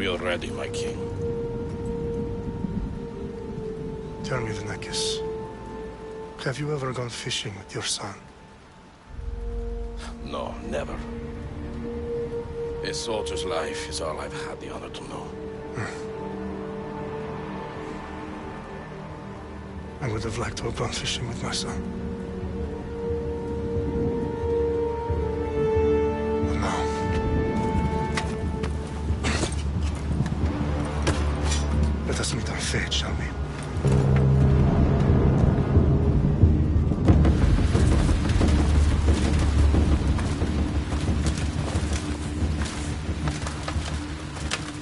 We are ready, my king. Tell me, Venekis, have you ever gone fishing with your son? No, never. A soldier's life is all I've had the honor to know. I would have liked to have gone fishing with my son. But now... let us meet on fate, shall we?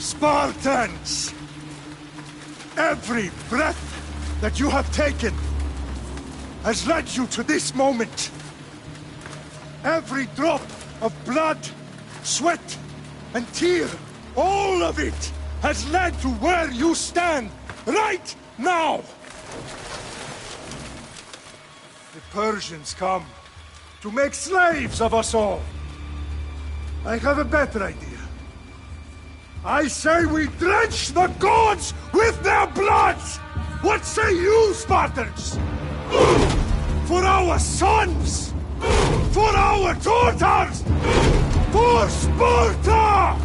Spartans! Every breath that you have taken has led you to this moment. Every drop of blood, sweat, and tear, all of it has led to where you stand right now. The Persians come to make slaves of us all. I have a better idea. I say we drench the gods with their bloods! What say you, Spartans? For our sons! For our daughters! For Sparta!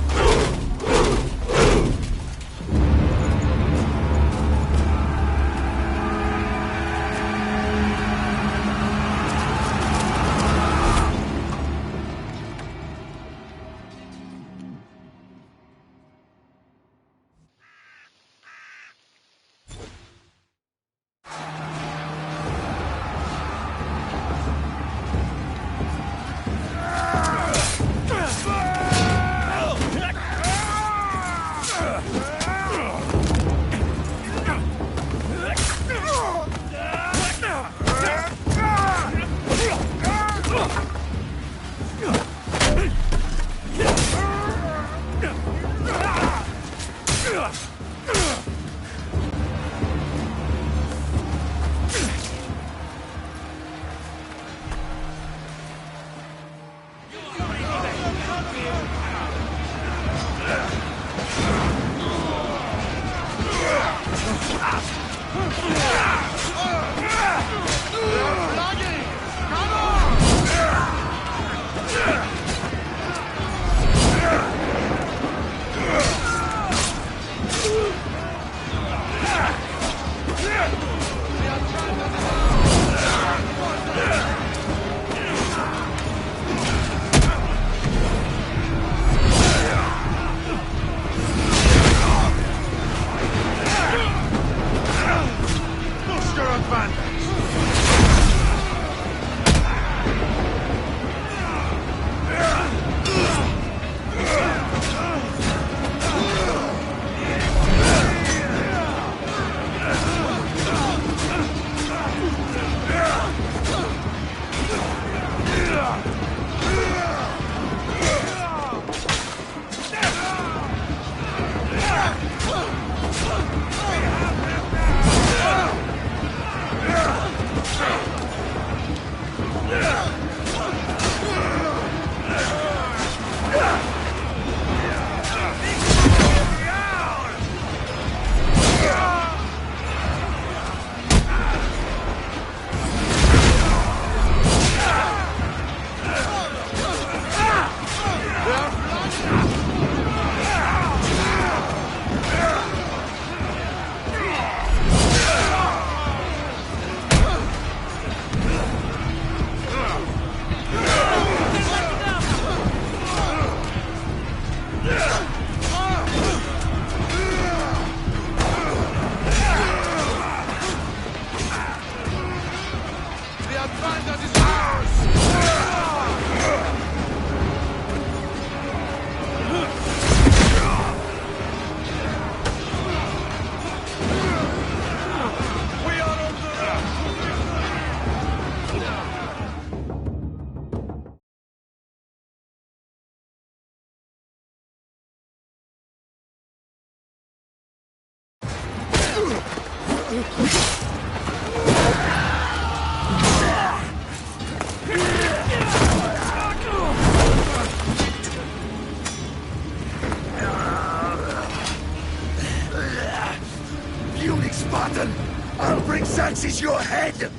Xerxes your head!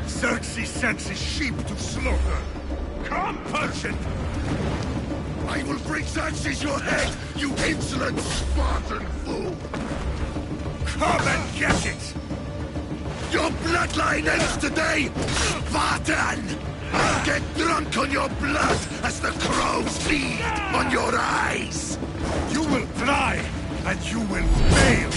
Xerxes sends his sheep to slaughter. Come, Persian! I will bring Xerxes your head, you insolent Spartan fool! Come and get it! Your bloodline ends today, Spartan! I'll get drunk on your blood as the crows feed on your eyes! You will try, and you will fail!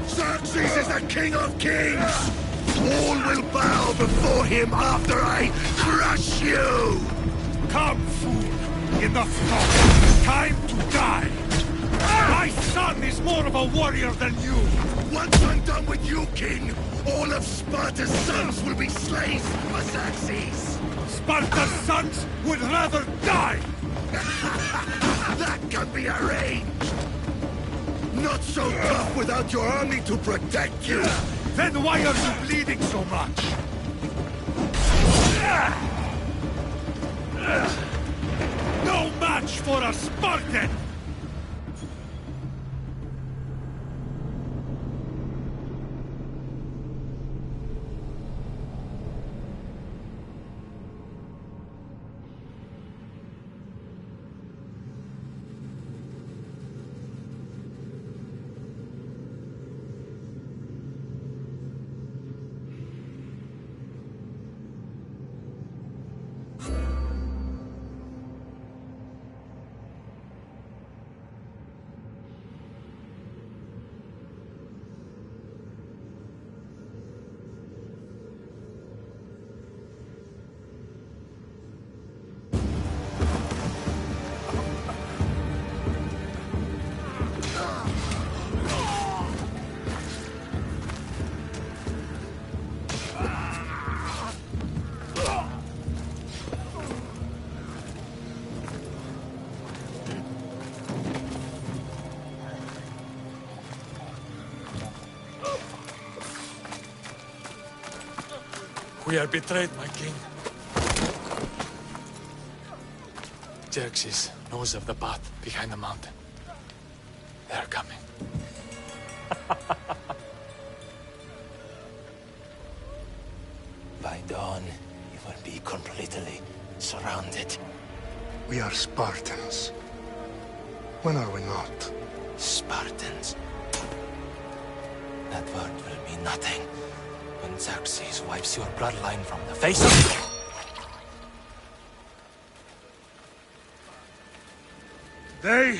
Xerxes is the king of kings! All will bow before him after I crush you! Come, fool! Enough talk! Time to die! My son is more of a warrior than you! Once I'm done with you, king, all of Sparta's sons will be slaves for Xerxes! Sparta's sons would rather die! That can be arranged! Not so tough without your army to protect you! Then why are you bleeding so much? No match for a Spartan! We are betrayed, my king. Xerxes knows of the path behind the mountain. They are coming. By dawn, you will be completely surrounded. We are Spartans. When are we not? Spartans. That word will mean nothing when Xerxes wipes your bloodline from the face of... Today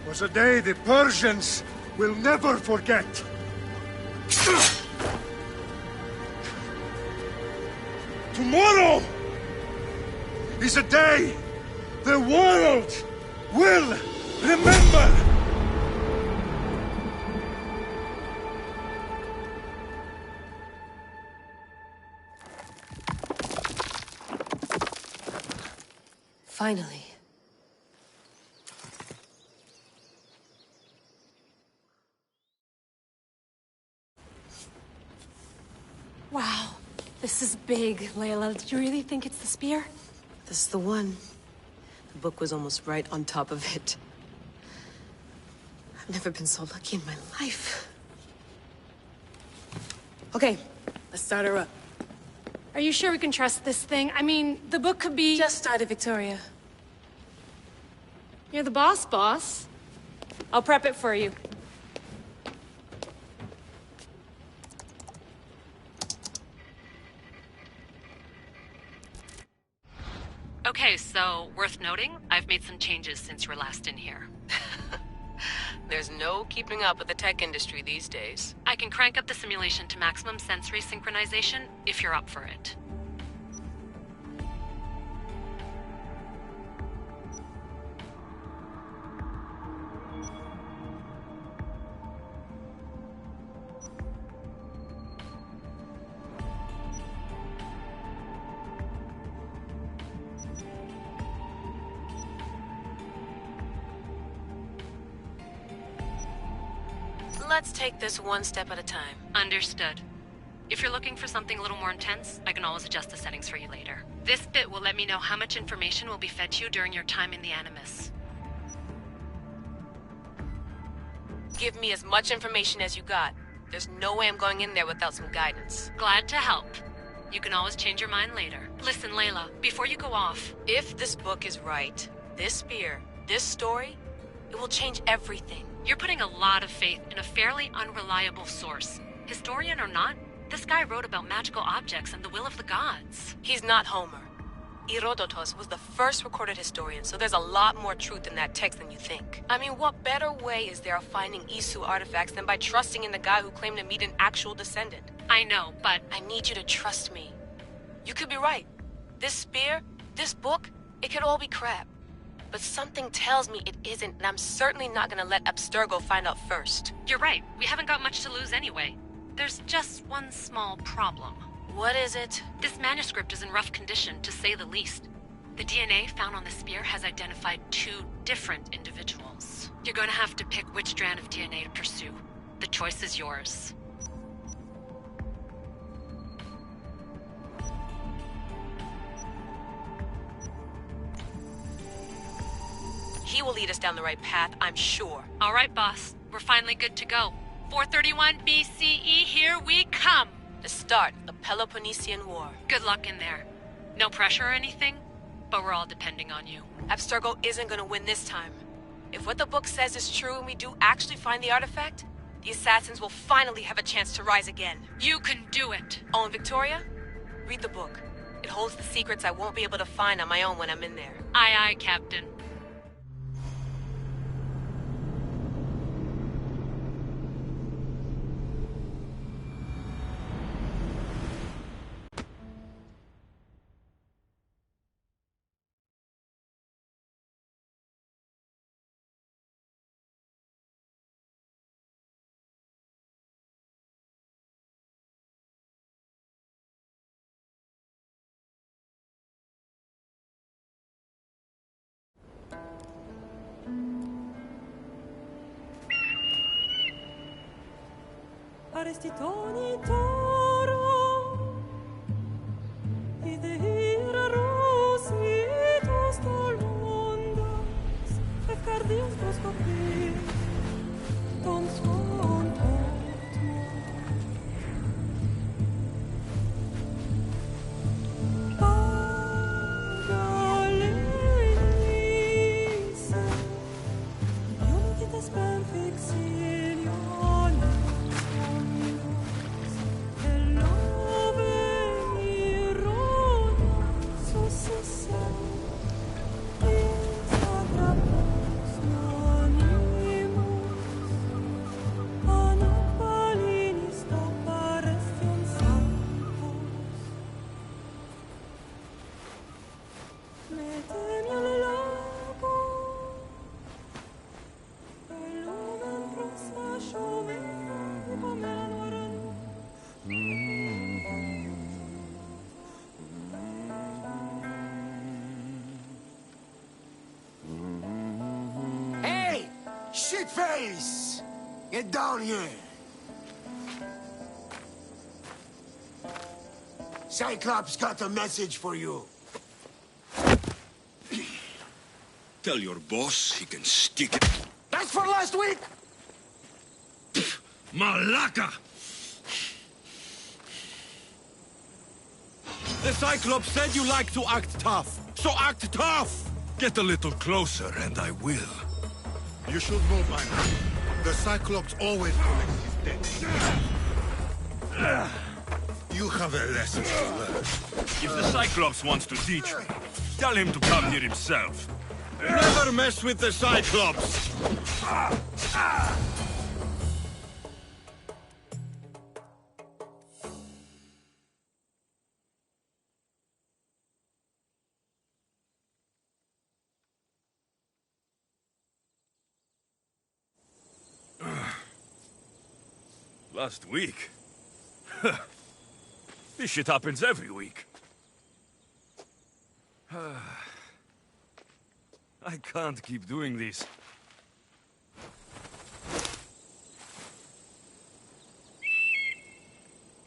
was a day the Persians will never forget. Tomorrow is a day the world will remember. Finally. Wow, this is big, Layla. Did you really think it's the spear? This is the one. The book was almost right on top of it. I've never been so lucky in my life. Okay, let's start her up. Are you sure we can trust this thing? I mean, the book could be... Just started, Victoria. You're the boss. I'll prep it for you. Okay, so worth noting, I've made some changes since you were last in here. There's no keeping up with the tech industry these days. I can crank up the simulation to maximum sensory synchronization if you're up for it. Let's take this one step at a time. Understood. If you're looking for something a little more intense, I can always adjust the settings for you later. This bit will let me know how much information will be fed to you during your time in the Animus. Give me as much information as you got. There's no way I'm going in there without some guidance. Glad to help. You can always change your mind later. Listen, Layla, before you go off... If this book is right, this spear, this story, it will change everything. You're putting a lot of faith in a fairly unreliable source. Historian or not, this guy wrote about magical objects and the will of the gods. He's not Homer. Herodotus was the first recorded historian, so there's a lot more truth in that text than you think. I mean, what better way is there of finding Isu artifacts than by trusting in the guy who claimed to meet an actual descendant? I know, but... I need you to trust me. You could be right. This spear, this book, it could all be crap. But something tells me it isn't, and I'm certainly not gonna let Abstergo find out first. You're right. We haven't got much to lose anyway. There's just one small problem. What is it? This manuscript is in rough condition, to say the least. The DNA found on the spear has identified 2 different individuals. You're going to have to pick which strand of DNA to pursue. The choice is yours. He will lead us down the right path, I'm sure. All right, boss. We're finally good to go. 431 BCE, here we come! The start of the Peloponnesian War. Good luck in there. No pressure or anything, but we're all depending on you. Abstergo isn't gonna win this time. If what the book says is true and we do actually find the artifact, the assassins will finally have a chance to rise again. You can do it! Oh, and Victoria? Read the book. It holds the secrets I won't be able to find on my own when I'm in there. Aye, aye, Captain. Arestitoni toro idehira rositos tolmondas efcardius proscopir ton son potmo pagalenisa iunitas ben fixilion Shitface! Get down here! Cyclops got a message for you. Tell your boss he can stick it. That's for last week! Malaka! The Cyclops said you like to act tough, so act tough! Get a little closer and I will. You should know by now. The Cyclops always collects his debt. You have a lesson to learn. If the Cyclops wants to teach me, tell him to come here himself. Never mess with the Cyclops! Last week? This shit happens every week. I can't keep doing this.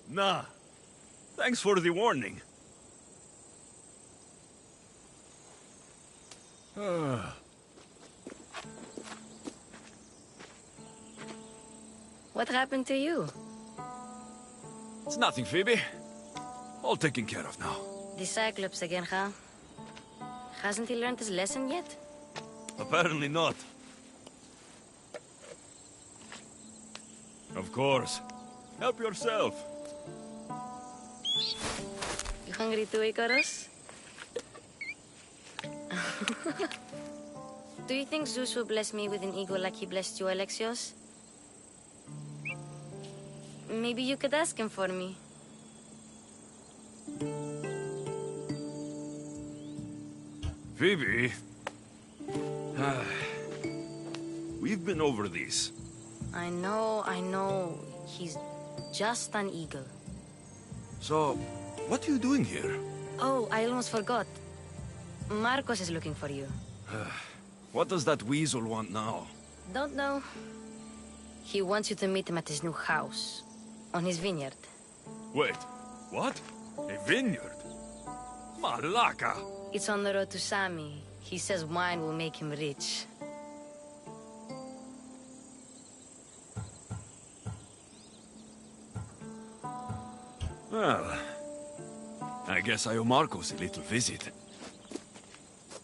Nah. Thanks for the warning. What happened to you? It's nothing, Phoebe. All taken care of now. The Cyclops again, huh? Hasn't he learned his lesson yet? Apparently not. Of course. Help yourself. You hungry too, Icarus? Do you think Zeus will bless me with an ego like he blessed you, Alexios? Maybe you could ask him for me. Phoebe. We've been over this. I know. He's just an eagle. So, what are you doing here? Oh, I almost forgot. Marcos is looking for you. What does that weasel want now? Don't know. He wants you to meet him at his new house. On his vineyard. Wait, what? A vineyard? Malaka! It's on the road to Sami. He says wine will make him rich. Well, I guess I owe Marcos a little visit.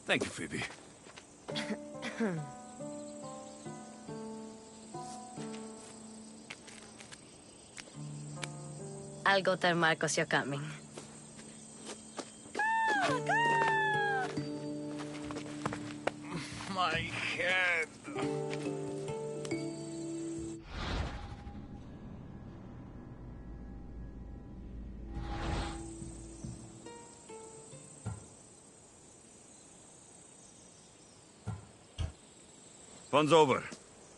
Thank you, Phoebe. I'll go tell Marcos you're coming. My head. Fun's over.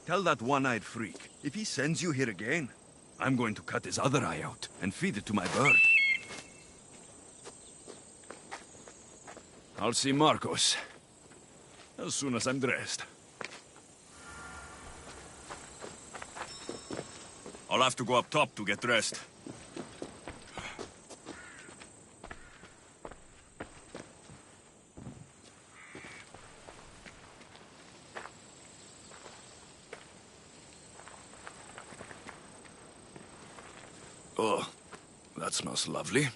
Tell that one-eyed freak, if he sends you here again, I'm going to cut his other eye out and feed it to my bird. I'll see Marcos as soon as I'm dressed. I'll have to go up top to get dressed. Oh, that smells lovely.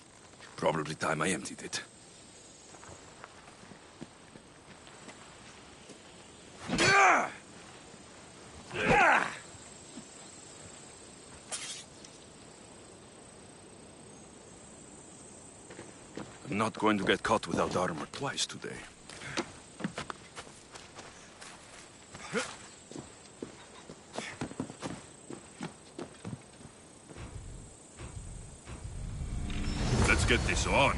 Probably time I emptied it. I'm not going to get caught without armor twice today. Let's get this on.